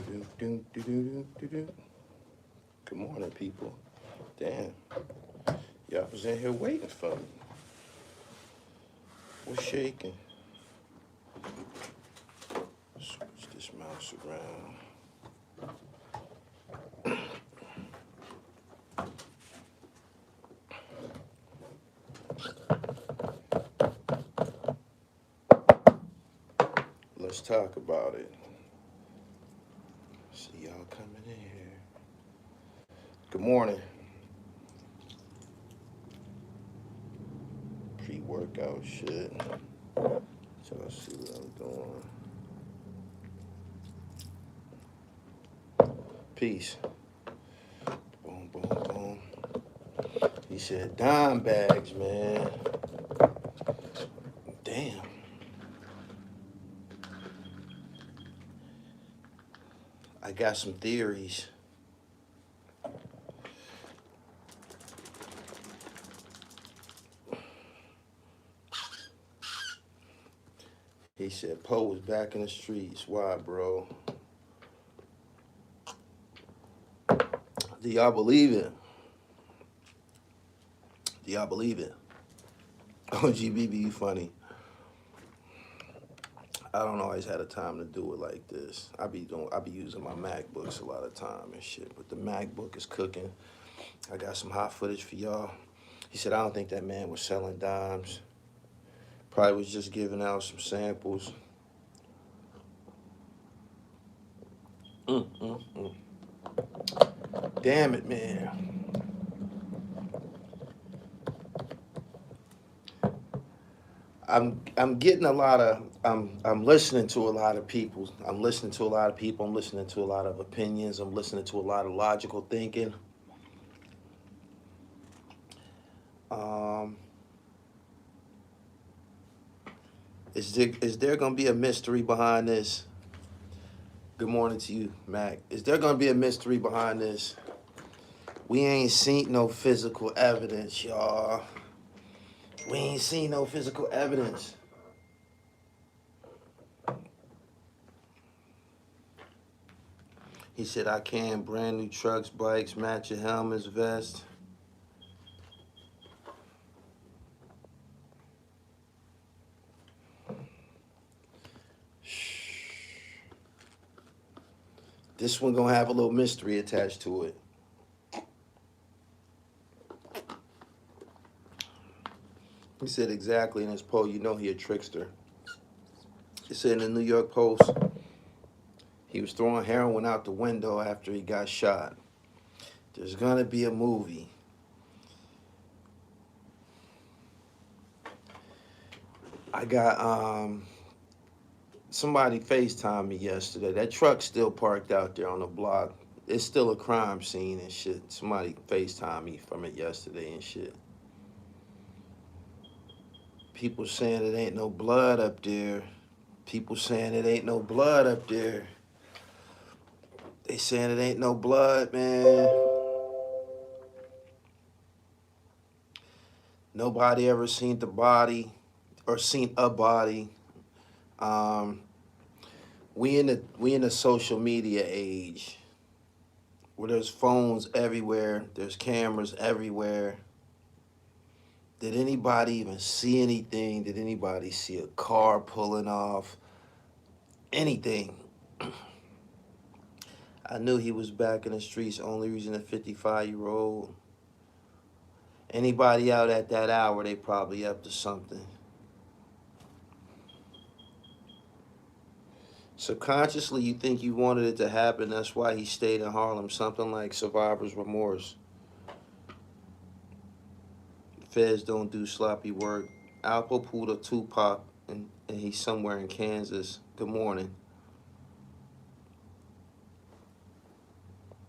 Good morning, people. Damn, y'all was in here waiting for me. What's shaking? Switch this mouse around. Let's talk about it. See y'all coming in here. Good morning. Pre-workout shit. So let's see what I'm doing. Peace. Boom, boom, boom. He said dime bags, man. Damn. I got some theories. He said Poe was back in the streets. Why, bro? Do y'all believe it? Do y'all believe it? OGBB funny. I don't always have the time to do it like this. I be using my MacBooks a lot of time and shit, but the MacBook is cooking. I got some hot footage for y'all. He said I don't think that man was selling dimes. Probably was just giving out some samples. Damn it, man. I'm getting a lot of I'm listening to a lot of people. I'm listening to a lot of people. I'm listening to a lot of opinions. I'm listening to a lot of logical thinking. Is there gonna be a mystery behind this? Good morning to you, Mac. Is there gonna be a mystery behind this? We ain't seen no physical evidence, y'all. We ain't seen no physical evidence. He said, I can brand new trucks, bikes, matching helmets, vests. This one gonna have a little mystery attached to it. He said exactly in his post, you know he a trickster. He said in the New York Post, he was throwing heroin out the window after he got shot. There's gonna be a movie. I got somebody FaceTimed me yesterday. That truck's still parked out there on the block. It's still a crime scene and shit. Somebody FaceTimed me from it yesterday and shit. People saying it ain't no blood up there. People saying it ain't no blood up there. They saying it ain't no blood, man. Nobody ever seen the body or seen a body. We in the social media age where there's phones everywhere, there's cameras everywhere. Did anybody even see anything? Did anybody see a car pulling off? Anything? I knew he was back in the streets. Only reason a 55-year-old. Anybody out at that hour, they probably up to something. Subconsciously, you think you wanted it to happen. That's why he stayed in Harlem. Something like survivor's remorse. Feds don't do sloppy work. Alpo pulled a Tupac, and he's somewhere in Kansas. Good morning.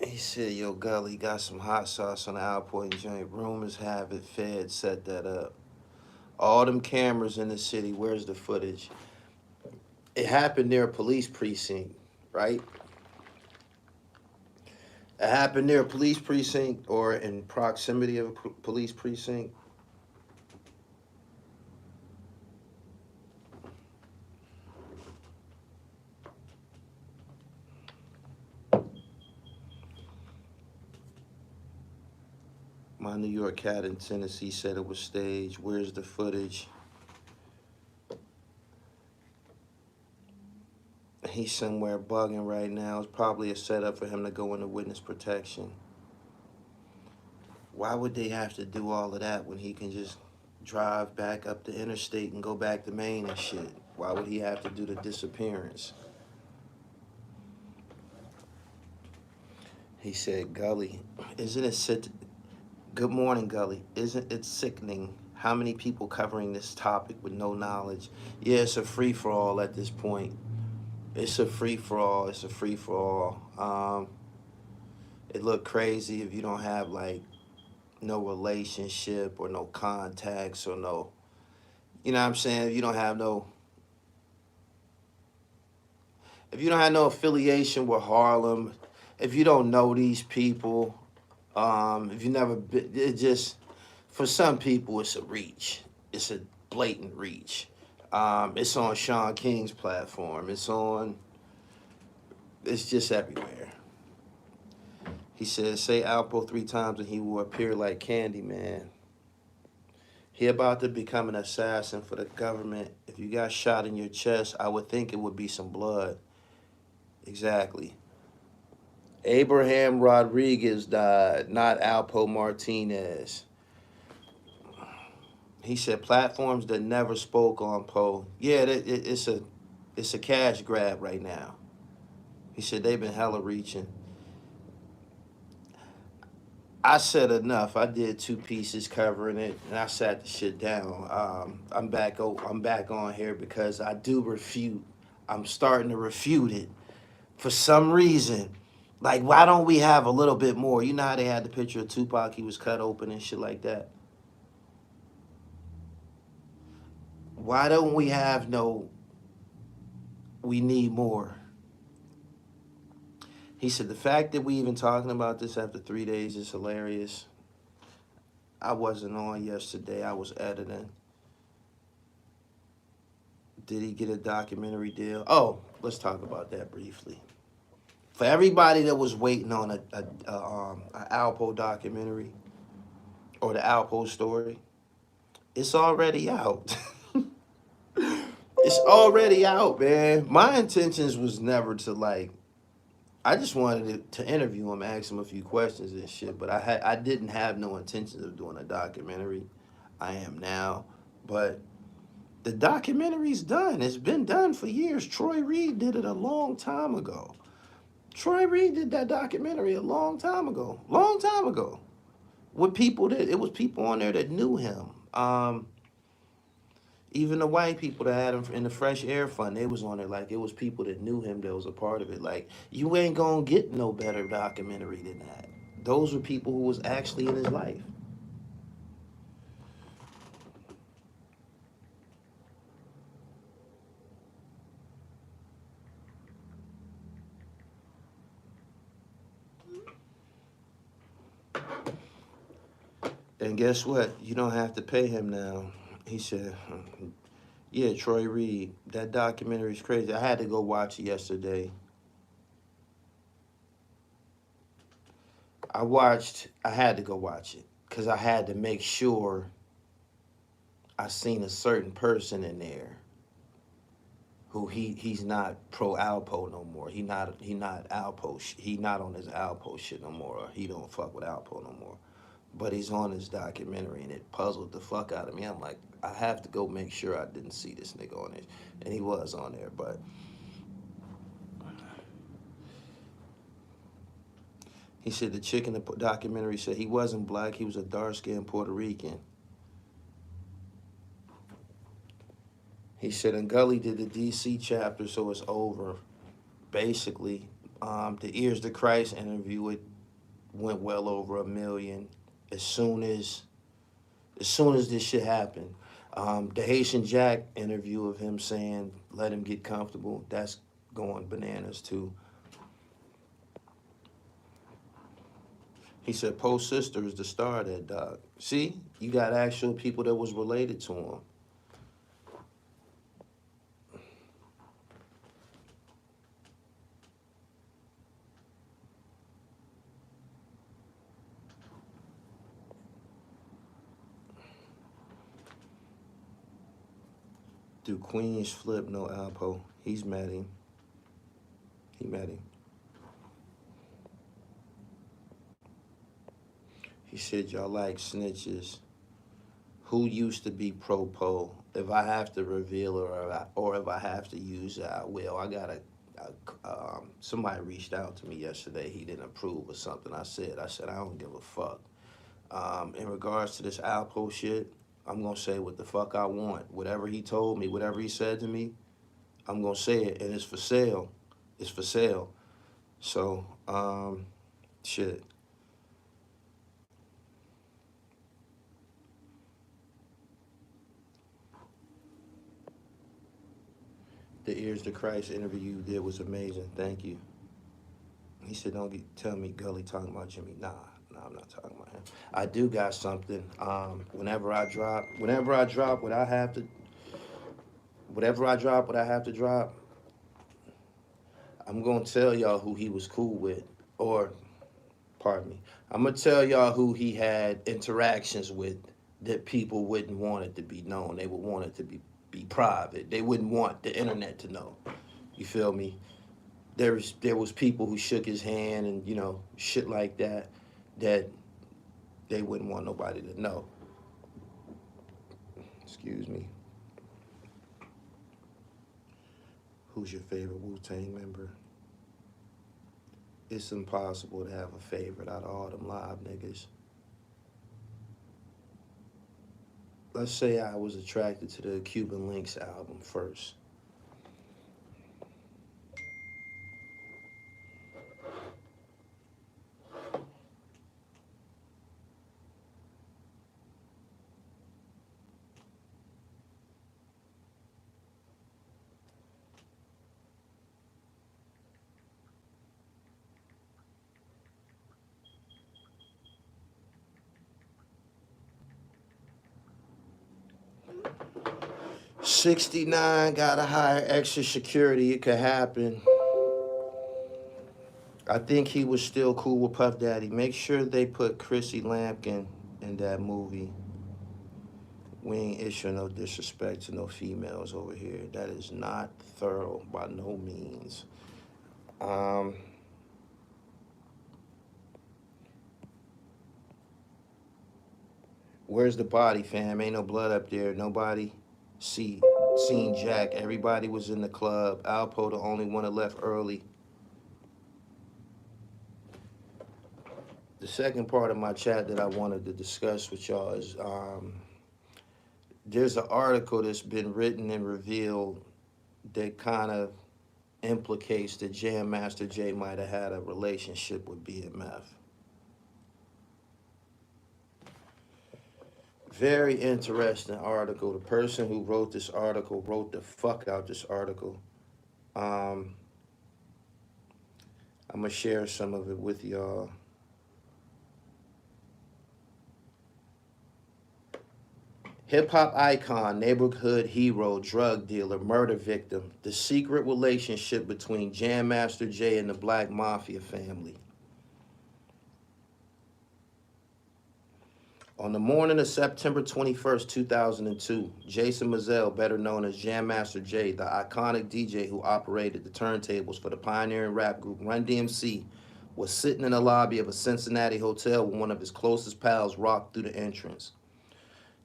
He said, yo, Gully got some hot sauce on the Alpo joint. Rumors have it Fed set that up. All them cameras in the city, where's the footage? It happened near a police precinct, right? It happened near a police precinct or in proximity of a police precinct. My New York cat in Tennessee said it was staged. Where's the footage? He's somewhere bugging right now. It's probably a setup for him to go into witness protection. Why would they have to do all of that when he can just drive back up the interstate and go back to Maine and shit? Why would he have to do the disappearance? He said, Gully, isn't it good morning, Gully. Isn't it sickening how many people covering this topic with no knowledge? Yeah, it's a free-for-all at this point. It's a free-for-all. It's a free-for-all. It look crazy if you don't have, like, no relationship or no contacts or no, you know what I'm saying? If you don't have no affiliation with Harlem, if you don't know these people, if you never been, it just, for some people, it's a reach. It's a blatant reach. It's on Sean King's platform. It's just everywhere. He says, say Alpo 3 times and he will appear like Candyman. He about to become an assassin for the government. If you got shot in your chest, I would think it would be some blood. Exactly. Abraham Rodriguez died, not Alpo Martinez. He said platforms that never spoke on Poe. Yeah, it's a cash grab right now. He said they've been hella reaching. I said enough. I did 2 pieces covering it, and I sat the shit down. I'm back on here because I do refute. I'm starting to refute it for some reason. Like, why don't we have a little bit more? You know how they had the picture of Tupac, he was cut open and shit like that? Why don't we have we need more? He said, the fact that we even talking about this after 3 days is hilarious. I wasn't on yesterday. I was editing. Did he get a documentary deal? Oh, let's talk about that briefly. For everybody that was waiting on a Alpo documentary or the Alpo story, it's already out. It's already out, man. My intentions was never to, like, I just wanted to interview him, ask him a few questions and shit, but I didn't have no intentions of doing a documentary. I am now, but the documentary's done. It's been done for years. Troy Reed did it a long time ago. Troy Reed did that documentary a long time ago. Long time ago. With people it was people on there that knew him. Even the white people that had him in the Fresh Air Fund, they was on it. Like, it was people that knew him that was a part of it. Like, you ain't gonna get no better documentary than that. Those were people who was actually in his life. And guess what? You don't have to pay him now. He said, yeah, Troy Reed, that documentary's crazy. I had to go watch it yesterday. I had to go watch it because I had to make sure I seen a certain person in there who he's not pro Alpo no more. He not Alpo. He not on his Alpo shit no more. Or he don't fuck with Alpo no more. But he's on his documentary, and it puzzled the fuck out of me. I'm like, I have to go make sure I didn't see this nigga on it, and he was on there. But he said the chick in the documentary said he wasn't black. He was a dark-skinned Puerto Rican. He said, and Gully did the DC chapter, so it's over. Basically, the Ears to Christ interview, it went well over 1 million. As soon as this shit happened. The Haitian Jack interview of him saying, let him get comfortable, that's going bananas too. He said, Poe's sister is the star of that doc. See, you got actual people that was related to him. Do Queens flip no Alpo? He's met him. He met him. He said y'all like snitches. Who used to be pro-po? If I have to reveal or if I have to use it, I will. I got somebody reached out to me yesterday. He didn't approve of something I said. I said I don't give a fuck. In regards to this Alpo shit, I'm gonna say what the fuck I want. Whatever he told me, whatever he said to me, I'm gonna say it, and it's for sale. It's for sale. So, shit. The Ears to Christ interview you did was amazing. Thank you. He said, "Don't tell me Gully talking about Jimmy." Nah, I'm not talking about him. I do got something. Whenever I drop what I have to, whatever I drop what I have to drop, I'm gonna tell y'all who he was cool with, or pardon me, I'm gonna tell y'all who he had interactions with that people wouldn't want it to be known. They would want it to be private. They wouldn't want the internet to know. You feel me? There was people who shook his hand and shit like that they wouldn't want nobody to know. Excuse me. Who's your favorite Wu-Tang member? It's impossible to have a favorite out of all them live niggas. Let's say I was attracted to the Cuban Links album first. '69 gotta hire extra security. It could happen. I think he was still cool with Puff Daddy. Make sure they put Chrissy Lampkin in that movie. We ain't issuing no disrespect to no females over here. That is not thorough by no means. Where's the body, fam? Ain't no blood up there. Nobody seen Jack. Everybody was in the club. Alpo, the only one that left early. The second part of my chat that I wanted to discuss with y'all is there's an article that's been written and revealed that kind of implicates that Jam Master Jay might have had a relationship with BMF. Very interesting article. The person who wrote this article wrote the fuck out this article. I'm gonna share some of it with y'all. Hip-hop icon, neighborhood hero, drug dealer, murder victim. The secret relationship between Jam Master Jay and the Black Mafia family. On the morning of September 21st, 2002, Jason Mizell, better known as Jam Master Jay, the iconic DJ who operated the turntables for the pioneering rap group Run DMC, was sitting in the lobby of a Cincinnati hotel when one of his closest pals rocked through the entrance.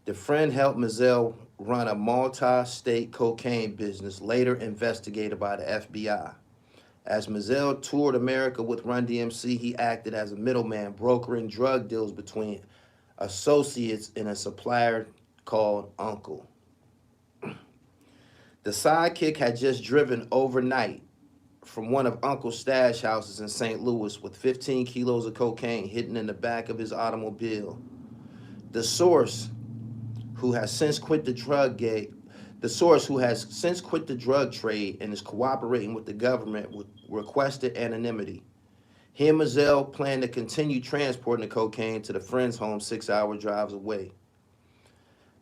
The friend helped Mizell run a multi-state cocaine business, later investigated by the FBI. As Mizell toured America with Run DMC, he acted as a middleman, brokering drug deals between associates and a supplier called Uncle. The sidekick had just driven overnight from one of Uncle's stash houses in St. Louis with 15 kilos of cocaine hidden in the back of his automobile. The source, who has since quit the drug trade and is cooperating with the government, requested anonymity. He and Mizell plan to continue transporting the cocaine to the friend's home 6-hour drives away.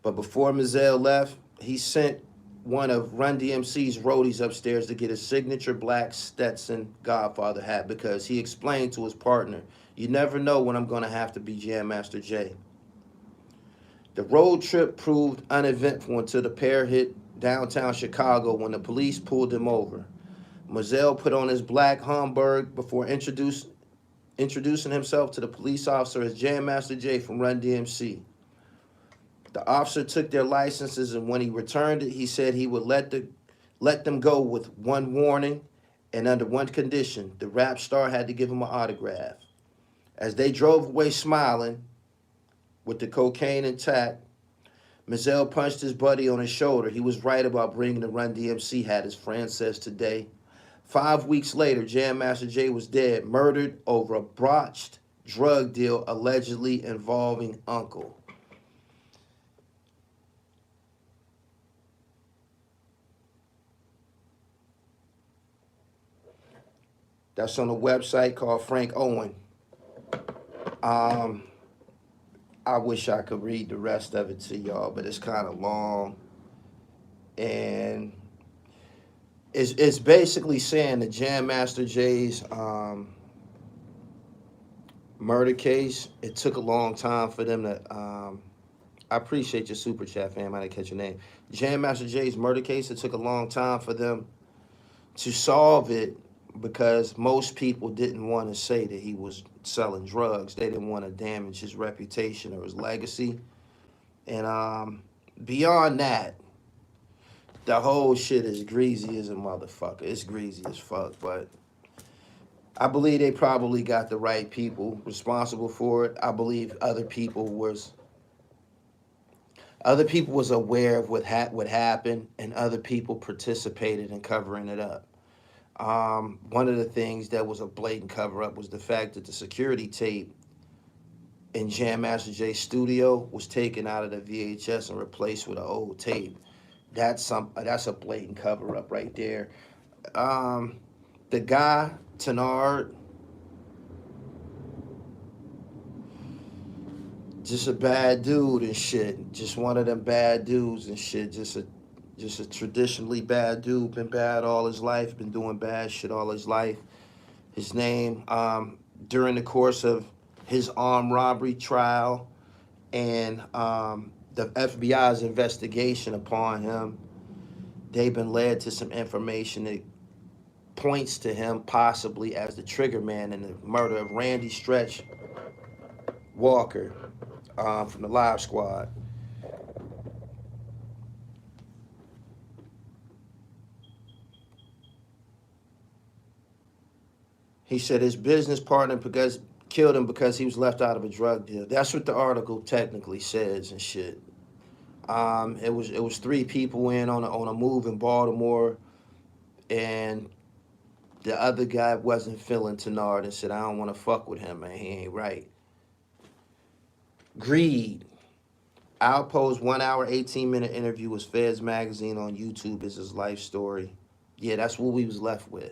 But before Mizell left, he sent one of Run DMC's roadies upstairs to get a signature black Stetson Godfather hat because he explained to his partner, "You never know when I'm going to have to be Jam Master Jay." The road trip proved uneventful until the pair hit downtown Chicago when the police pulled him over. Mizell put on his black Homburg before introducing himself to the police officer as Jam Master Jay from Run DMC. The officer took their licenses, and when he returned it, he said he would let them go with one warning and under one condition. The rap star had to give him an autograph. As they drove away smiling, with the cocaine intact, Mizell punched his buddy on his shoulder. He was right about bringing the Run DMC hat, his friend says today. 5 weeks later, Jam Master Jay was dead, murdered over a botched drug deal allegedly involving Uncle. That's on a website called Frank Owen. I wish I could read the rest of it to y'all, but it's kind of long. And it's basically saying the Jam Master Jay's murder case, it took a long time for them to, I appreciate your super chat, fam. I didn't catch your name. Jam Master Jay's murder case, it took a long time for them to solve it because most people didn't want to say that he was selling drugs. They didn't want to damage his reputation or his legacy. And beyond that, the whole shit is greasy as a motherfucker. It's greasy as fuck, but I believe they probably got the right people responsible for it. I believe other people was aware of what happened, and other people participated in covering it up. One of the things that was a blatant cover up was the fact that the security tape in Jam Master Jay's studio was taken out of the VHS and replaced with an old tape. That's a blatant cover up right there. The guy THRU, just a bad dude and shit. Just one of them bad dudes and shit. Just a traditionally bad dude. Been bad all his life. Been doing bad shit all his life. His name, during the course of his armed robbery trial and the FBI's investigation upon him, they've been led to some information that points to him possibly as the trigger man in the murder of Randy Stretch Walker from the Live Squad. He said his business partner killed him because he was left out of a drug deal. That's what the article technically says and shit. It was three people in on a move in Baltimore, and the other guy wasn't feeling Tenard and said, "I don't want to fuck with him, man. He ain't right." Greed. Alpo's 1 hour, 18-minute interview with Feds Magazine on YouTube is his life story. Yeah, that's what we was left with.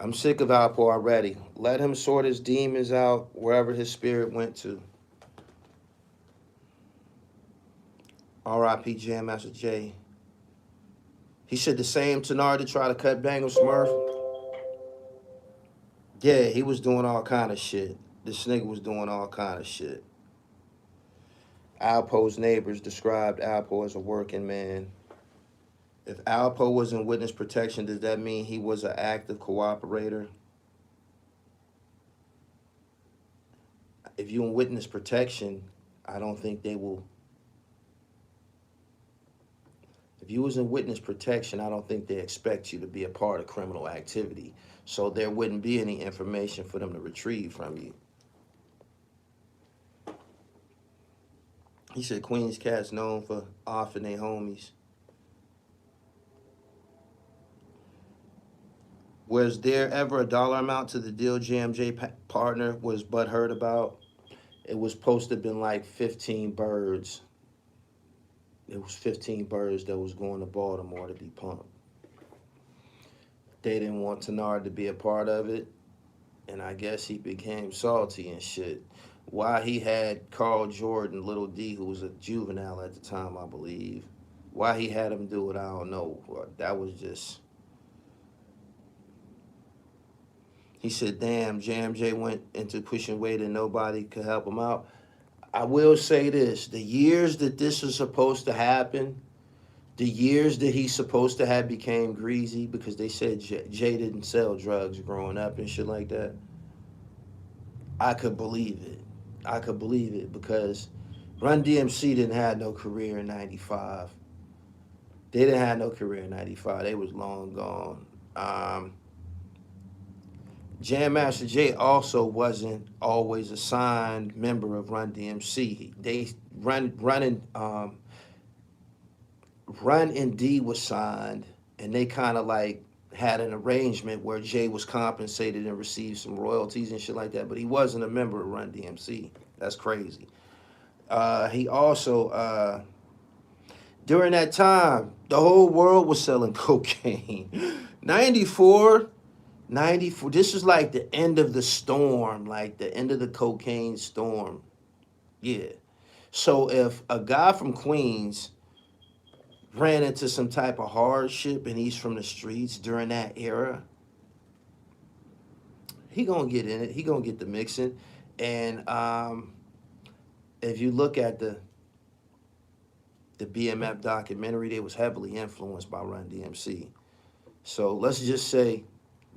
I'm sick of Alpo already. Let him sort his demons out wherever his spirit went to. R.I.P. Jam Master Jay. He said the same Tenard to try to cut Bangle Smurf. Yeah, he was doing all kind of shit. This nigga was doing all kind of shit. Alpo's neighbors described Alpo as a working man. If Alpo was in witness protection, does that mean he was an active cooperator? If you're in witness protection, I don't think they will. If you was in witness protection, I don't think they expect you to be a part of criminal activity. So there wouldn't be any information for them to retrieve from you. He said Queens Cat's known for offing their homies. Was there ever a dollar amount to the deal JMJ partner was butthurt about? It was supposed to have been like 15 birds. It was 15 birds that was going to Baltimore to be pumped. They didn't want Tenard to be a part of it, and I guess he became salty and shit. Why he had Carl Jordan, Little D, who was a juvenile at the time, I believe. Why he had him do it, I don't know. That was just... He said, damn, Jam J went into pushing weight and nobody could help him out. I will say this: the years that this was supposed to happen, the years that he's supposed to have became greasy because they said Jay didn't sell drugs growing up and shit like that. I could believe it. I could believe it because Run DMC didn't have no career in '95. They didn't have no career in '95. They was long gone. Um, Jam Master Jay also wasn't always a signed member of Run DMC. They Run and D was signed, and they kind of like had an arrangement where Jay was compensated and received some royalties and shit like that. But he wasn't a member of Run DMC. That's crazy. He also during that time, the whole world was selling cocaine. 94, 94. This was like the end of the storm, like the end of the cocaine storm. Yeah. So if a guy from Queens ran into some type of hardship and he's from the streets during that era, he gonna get in it. He gonna get the mixing. And if you look at the BMF documentary, they was heavily influenced by Run DMC. So let's just say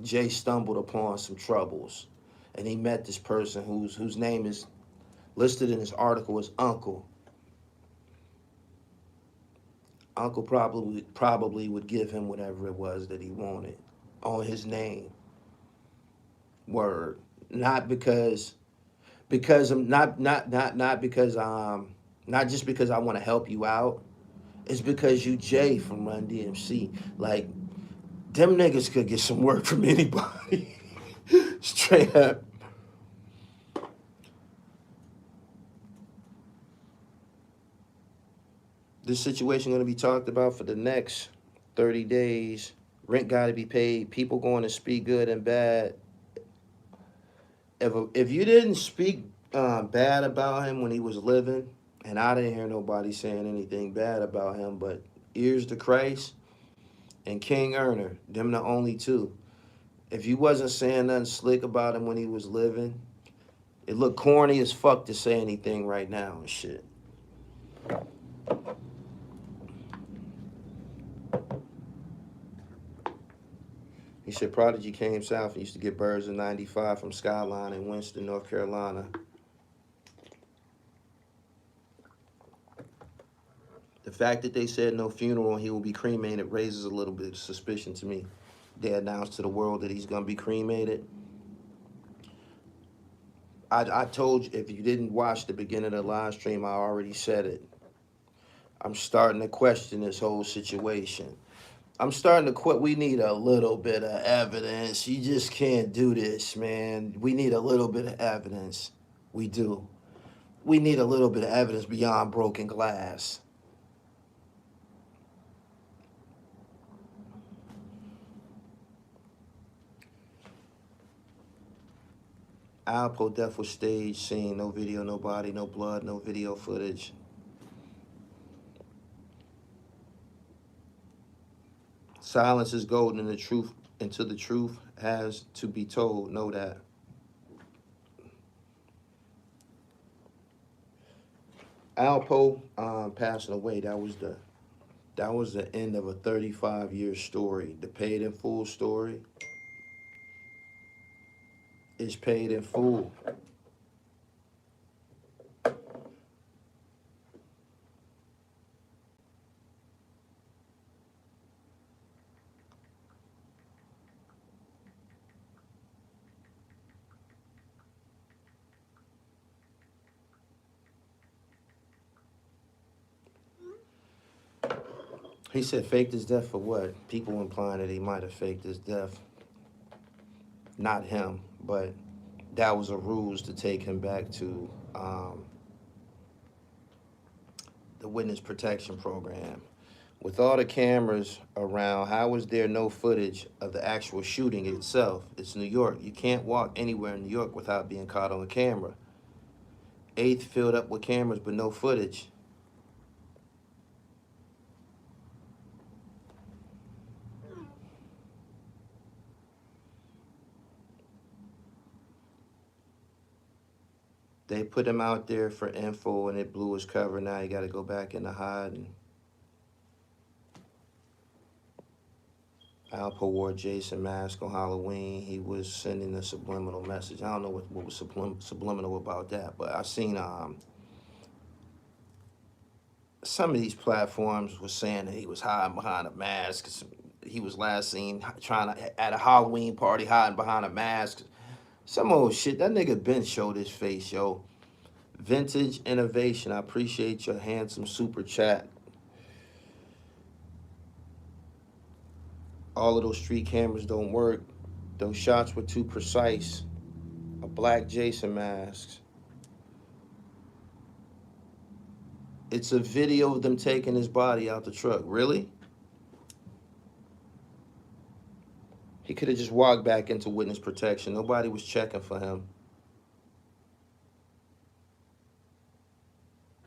Jay stumbled upon some troubles, and he met this person whose name is listed in this article as Uncle. Uncle probably would give him whatever it was that he wanted on his name. Word. Not because I'm not because not just because I want to help you out. It's because you Jay from Run DMC. Like them niggas could get some work from anybody. Straight up. This situation going to be talked about for the next 30 days. Rent got to be paid. People going to speak good and bad. If you didn't speak bad about him when he was living, and I didn't hear nobody saying anything bad about him, but Ears to Christ and King Erner, them the only two. If you wasn't saying nothing slick about him when he was living, it looked corny as fuck to say anything right now and shit. He said Prodigy came south and used to get birds in 95 from Skyline in Winston, North Carolina. The fact that they said no funeral and he will be cremated raises a little bit of suspicion to me. They announced to the world that he's going to be cremated. I told you, if you didn't watch the beginning of the live stream, I already said it. I'm starting to question this whole situation. I'm starting to quit. We need a little bit of evidence. You just can't do this, man. We need a little bit of evidence. We do. We need a little bit of evidence beyond broken glass. Alpo death was staged, scene, no video, no body, no blood, no video footage. Silence is golden and the truth until the truth has to be told. Know that. Alpo passing away, that was the end of a 35-year story. The paid in full story is paid in full. He said faked his death for what? People implying that he might have faked his death. Not him, but that was a ruse to take him back to the witness protection program. With all the cameras around, how was there no footage of the actual shooting itself? It's New York. You can't walk anywhere in New York without being caught on camera. 8th filled up with cameras, but no footage. They put him out there for info and it blew his cover. Now he got to go back in the hide. Alpo wore Jason mask on Halloween. He was sending a subliminal message. I don't know what was subliminal about that, but I seen some of these platforms were saying that he was hiding behind a mask. He was last seen trying to at a Halloween party hiding behind a mask. Some old shit. That nigga Ben showed his face, yo. Vintage Innovation. I appreciate your handsome super chat. All of those street cameras don't work. Those shots were too precise. A black Jason mask. It's a video of them taking his body out the truck. Really? He could have just walked back into witness protection. Nobody was checking for him.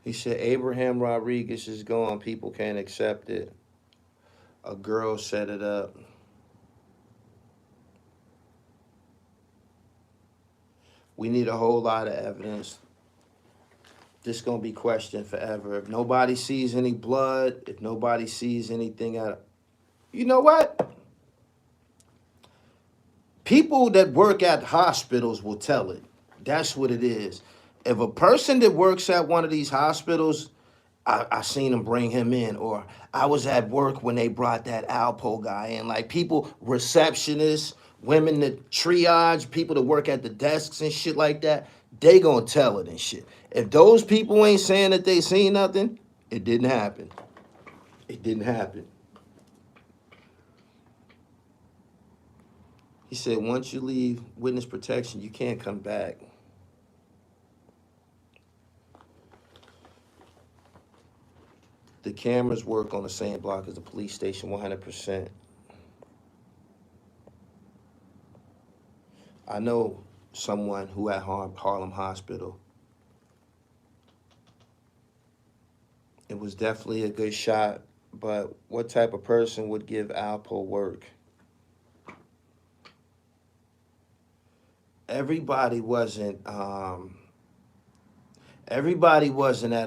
He said, Abraham Rodriguez is gone. People can't accept it. A girl set it up. We need a whole lot of evidence. This gonna be questioned forever. If nobody sees any blood, if nobody sees anything out of, you know what? People that work at hospitals will tell it. That's what it is. If a person that works at one of these hospitals, I seen them bring him in, or I was at work when they brought that Alpo guy in. Like people, receptionists, women that triage, people that work at the desks and shit like that, they gonna tell it and shit. If those people ain't saying that they seen nothing, it didn't happen. It didn't happen. He said, once you leave witness protection, you can't come back. The cameras work on the same block as the police station 100%. I know someone who at Harlem Hospital. It was definitely a good shot, but what type of person would give Alpo work? Everybody wasn't at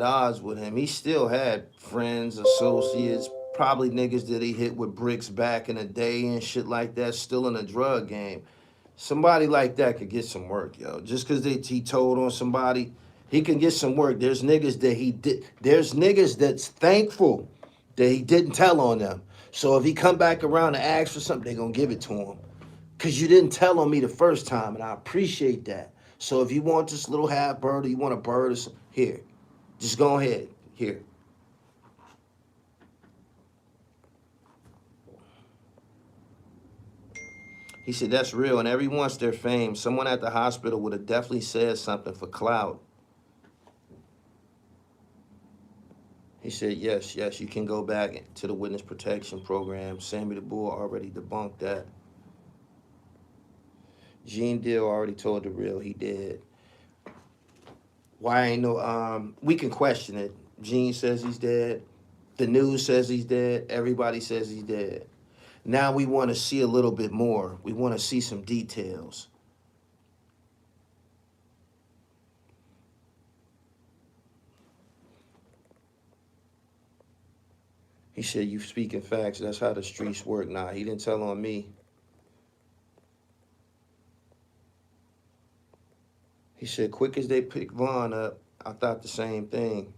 odds with him. He still had friends, associates, probably niggas that he hit with bricks back in the day and shit like that, still in the drug game. Somebody like that could get some work, yo. Just because he told on somebody, he can get some work. There's niggas that he did. There's niggas that's thankful that he didn't tell on them. So if he come back around and ask for something, they gonna give it to him. Because you didn't tell on me the first time, and I appreciate that. So if you want this little half bird or you want a bird or something, here, just go ahead. Here. He said, that's real, and every once their fame, someone at the hospital would have definitely said something for clout. He said, yes, you can go back to the witness protection program. Sammy the Bull already debunked that. Gene Deal already told the real, he did. Why ain't no, we can question it. Gene says he's dead. The news says he's dead. Everybody says he's dead. Now we want to see a little bit more. We want to see some details. He said, you speaking facts. That's how the streets work. Nah, he didn't tell on me. He said, quick as they picked Vaughn up, I thought the same thing.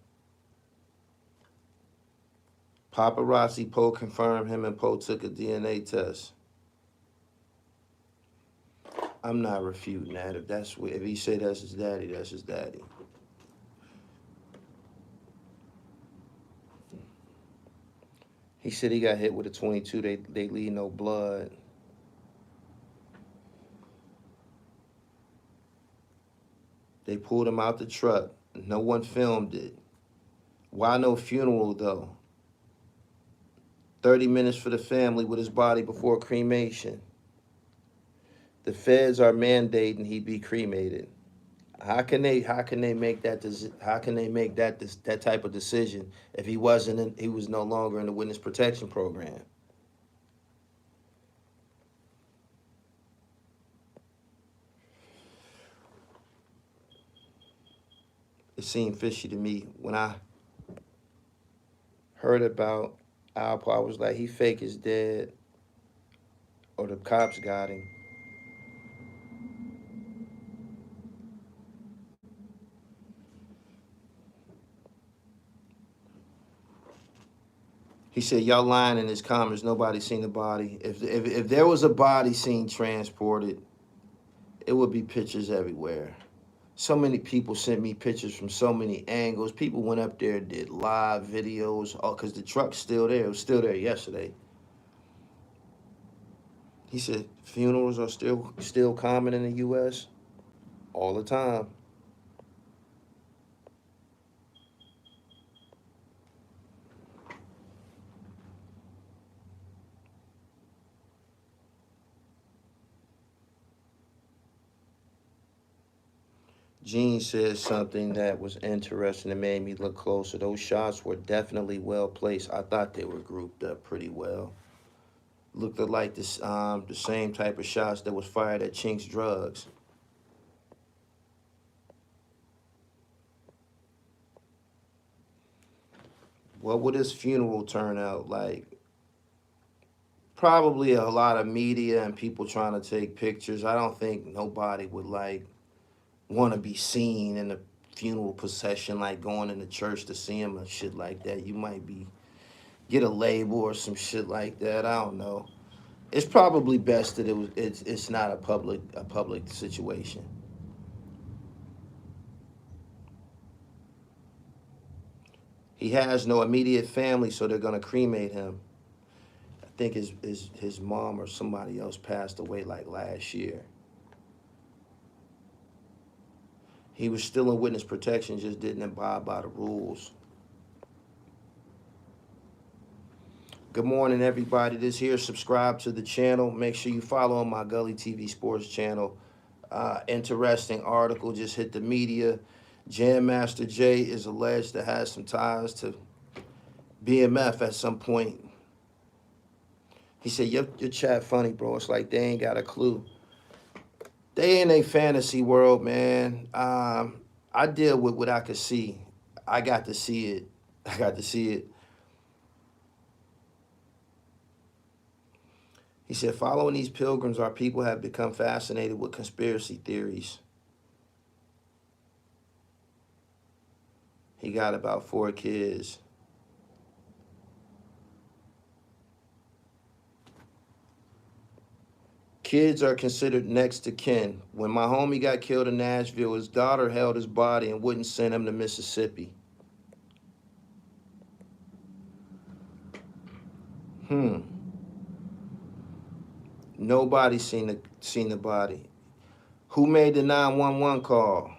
Paparazzi Poe confirmed him and Poe took a DNA test. I'm not refuting that. If he said that's his daddy, that's his daddy. He said he got hit with a 22. They leave no blood. They pulled him out the truck. No one filmed it. Why no funeral, though? 30 minutes for the family with his body before cremation. The feds are mandating he be cremated. How can they make that that type of decision if he was no longer in the witness protection program? it seemed fishy to me. When I heard about Alpo, I was like, he fake is dead or the cops got him. He said, y'all lying in his comments. Nobody seen the body. If there was a body seen transported, it would be pictures everywhere. So many people sent me pictures from so many angles. People went up there, did live videos, oh, because the truck's still there. It was still there yesterday. He said funerals are still common in the U.S. all the time. Gene said something that was interesting and made me look closer. Those shots were definitely well placed. I thought they were grouped up pretty well. Looked like this, the same type of shots that was fired at Chink's Drugs. What would his funeral turn out like? Probably a lot of media and people trying to take pictures. I don't think nobody would like want to be seen in the funeral procession, like going in the church to see him and shit like that. You might be get a label or some shit like that. I don't know. It's probably best that it's not a public situation. He has no immediate family, so they're gonna cremate him. I think his mom or somebody else passed away like last year. He was still in witness protection, just didn't abide by the rules. Good morning, everybody. This here, subscribe to the channel. Make sure you follow on my Gully TV Sports channel. Interesting article just hit the media. Jam Master Jay is alleged to have some ties to BMF at some point. He said, your chat funny, bro. It's like they ain't got a clue. They in a fantasy world, man. I deal with what I could see. I got to see it. I got to see it. He said, following these pilgrims, our people have become fascinated with conspiracy theories. He got about 4 kids. Kids are considered next to kin. When my homie got killed in Nashville, his daughter held his body and wouldn't send him to Mississippi. Nobody seen the body. Who made the 911 call?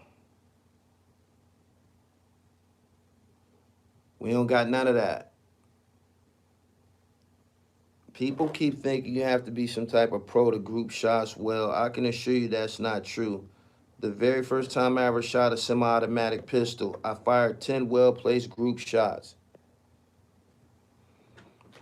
We don't got none of that. People keep thinking you have to be some type of pro to group shots. Well, I can assure you that's not true. The very first time I ever shot a semi-automatic pistol, I fired 10 well-placed group shots.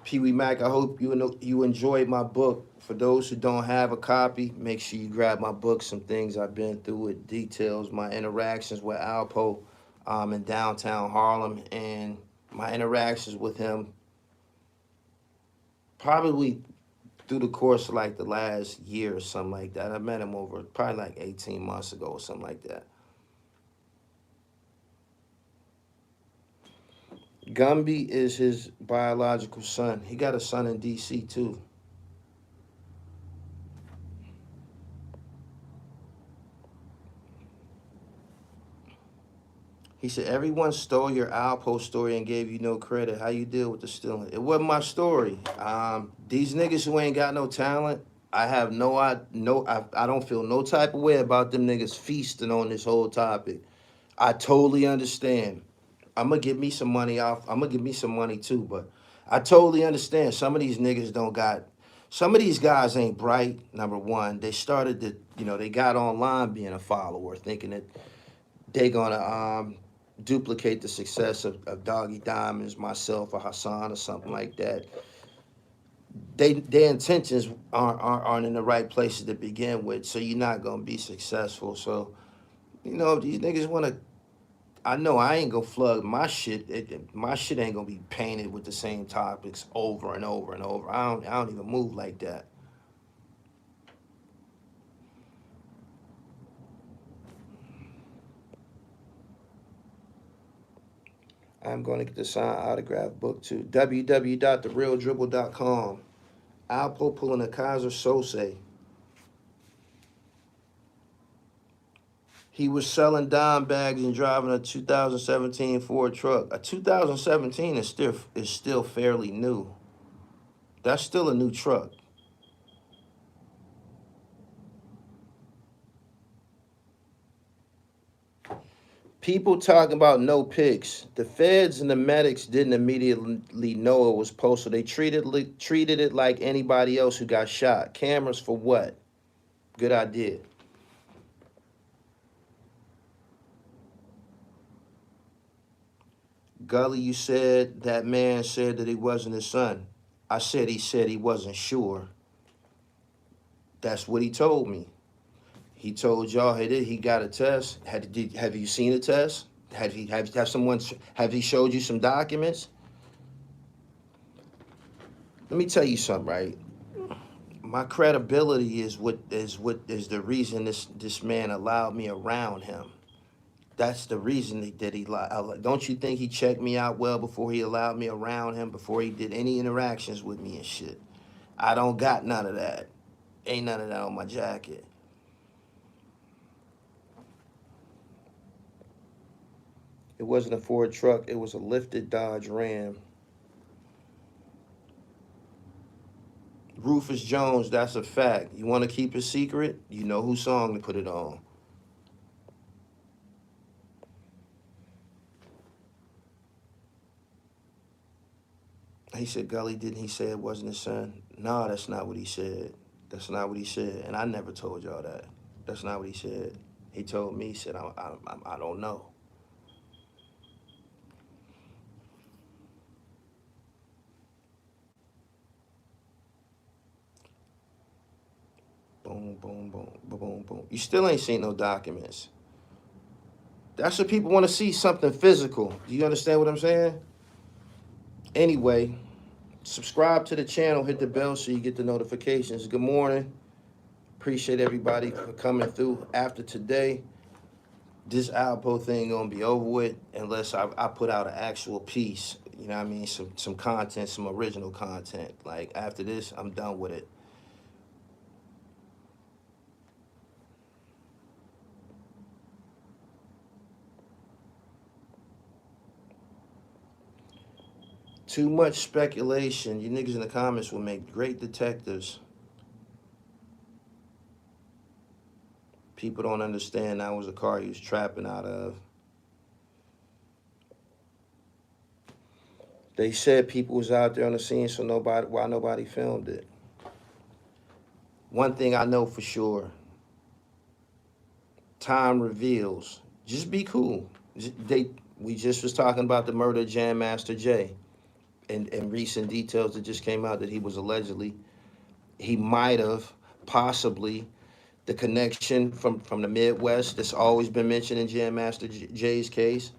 Pee Wee Mac, I hope you enjoyed my book. For those who don't have a copy, make sure you grab my book. Some things I've been through. It details my interactions with Alpo in downtown Harlem and my interactions with him probably through the course of like the last year or something like that. I met him over probably like 18 months ago or something like that. Gumby is his biological son. He got a son in D.C. too. He said, everyone stole your Alpo story and gave you no credit. How you deal with the stealing? It wasn't my story. These niggas who ain't got no talent, I have I don't feel no type of way about them niggas feasting on this whole topic. I totally understand. I'm gonna give me some money off. I'm gonna give me some money too, but I totally understand. Some of these niggas don't got. Some of these guys ain't bright. Number one, they started to, they got online being a follower, thinking that they gonna duplicate the success of Doggy Diamonds, myself, or Hassan, or something like that. Their intentions aren't in the right places to begin with, so you're not gonna be successful. So, these niggas wanna I know I ain't gonna flood my shit. My shit ain't gonna be painted with the same topics over and over and over. I don't even move like that. I'm going to get the signed autograph book too. www.therealdribble.com. Alpo pulling a Kaiser Sose. He was selling dime bags and driving a 2017 Ford truck. A 2017 is still fairly new. That's still a new truck. People talking about no pics. The feds and the medics didn't immediately know it was posted. They treated it like anybody else who got shot. Cameras for what? Good idea. Gully, you said that man said that he wasn't his son. I said he wasn't sure. That's what he told me. He told y'all he got a test. Have you seen a test? Have he showed you some documents? Let me tell you something, right? My credibility is the reason this man allowed me around him. That's the reason that he lied. Don't you think he checked me out well before he allowed me around him, before he did any interactions with me and shit? I don't got none of that. Ain't none of that on my jacket. It wasn't a Ford truck. It was a lifted Dodge Ram. Rufus Jones, that's a fact. You want to keep it secret? You know whose song to put it on. He said, Gully, didn't he say it wasn't his son? No, that's not what he said. That's not what he said. And I never told y'all that. That's not what he said. He told me, he said, I don't know. Boom, boom, boom, boom, boom, boom. You still ain't seen no documents. That's what people want to see, something physical. Do you understand what I'm saying? Anyway, subscribe to the channel, hit the bell so you get the notifications. Good morning. Appreciate everybody for coming through. After today, this Alpo thing gonna be over with unless I put out an actual piece. You know what I mean? Some content, some original content. Like after this, I'm done with it. Too much speculation. You niggas in the comments will make great detectives. People don't understand that was a car he was trapping out of. They said people was out there on the scene, so why nobody filmed it. One thing I know for sure, time reveals. Just be cool. We just was talking about the murder of Jam Master Jay, and recent details that just came out that he was allegedly, he might have possibly, the connection from the Midwest that's always been mentioned in Jam Master Jay's case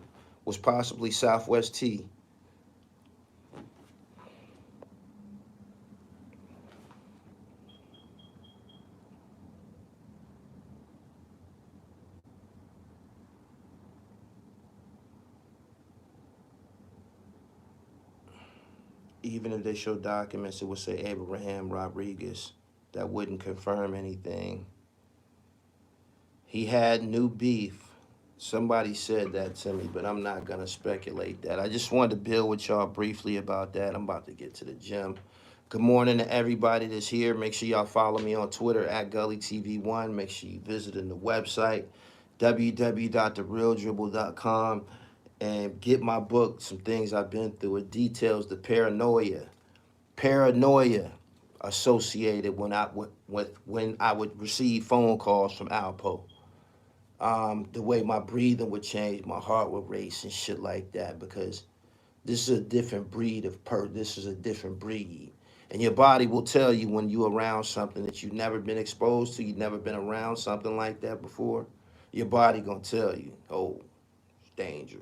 was possibly Southwest T. Even if they show documents, it would say Abraham Rodriguez. That wouldn't confirm anything. He had new beef. Somebody said that to me, but I'm not gonna speculate that. I just wanted to build with y'all briefly about that. I'm about to get to the gym. Good morning to everybody that's here. Make sure y'all follow me on Twitter at GullyTV1. Make sure you visit the website, www.therealdribble.com, and get my book, Some Things I've Been Through. It details the paranoia associated when I would receive phone calls from Alpo. The way my breathing would change, my heart would race and shit like that, because this is a different breed this is a different breed. And your body will tell you when you're around something that you've never been exposed to, you've never been around something like that before. Your body gonna tell you, oh, danger.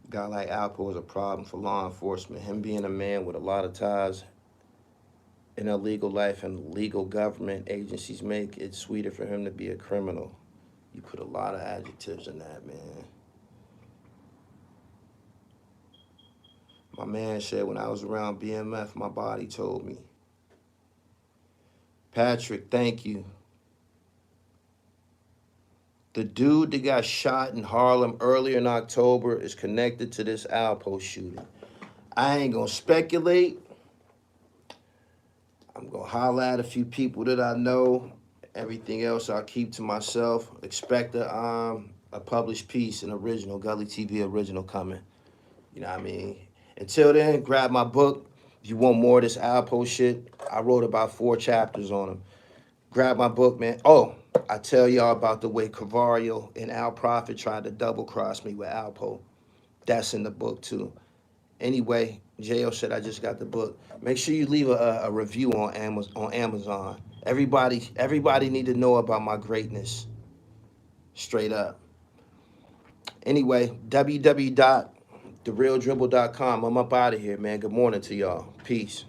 A guy like Alpo is a problem for law enforcement. Him being a man with a lot of ties in illegal life and legal government agencies make it sweeter for him to be a criminal. You put a lot of adjectives in that, man. My man said when I was around BMF, my body told me. Patrick, thank you. The dude that got shot in Harlem earlier in October is connected to this Alpo shooting. I ain't gonna speculate. I'm gonna holler at a few people that I know. Everything else I'll keep to myself. Expect a published piece, an original, Gully TV original coming. You know what I mean? Until then, grab my book. If you want more of this Alpo shit, I wrote about 4 chapters on him. Grab my book, man. Oh, I tell y'all about the way Cavario and Al Prophet tried to double cross me with Alpo. That's in the book too. Anyway, Jo said I just got the book. Make sure you leave a review on Amazon. Everybody need to know about my greatness. Straight up. Anyway, www.therealdribble.com. I'm up out of here, man. Good morning to y'all. Peace.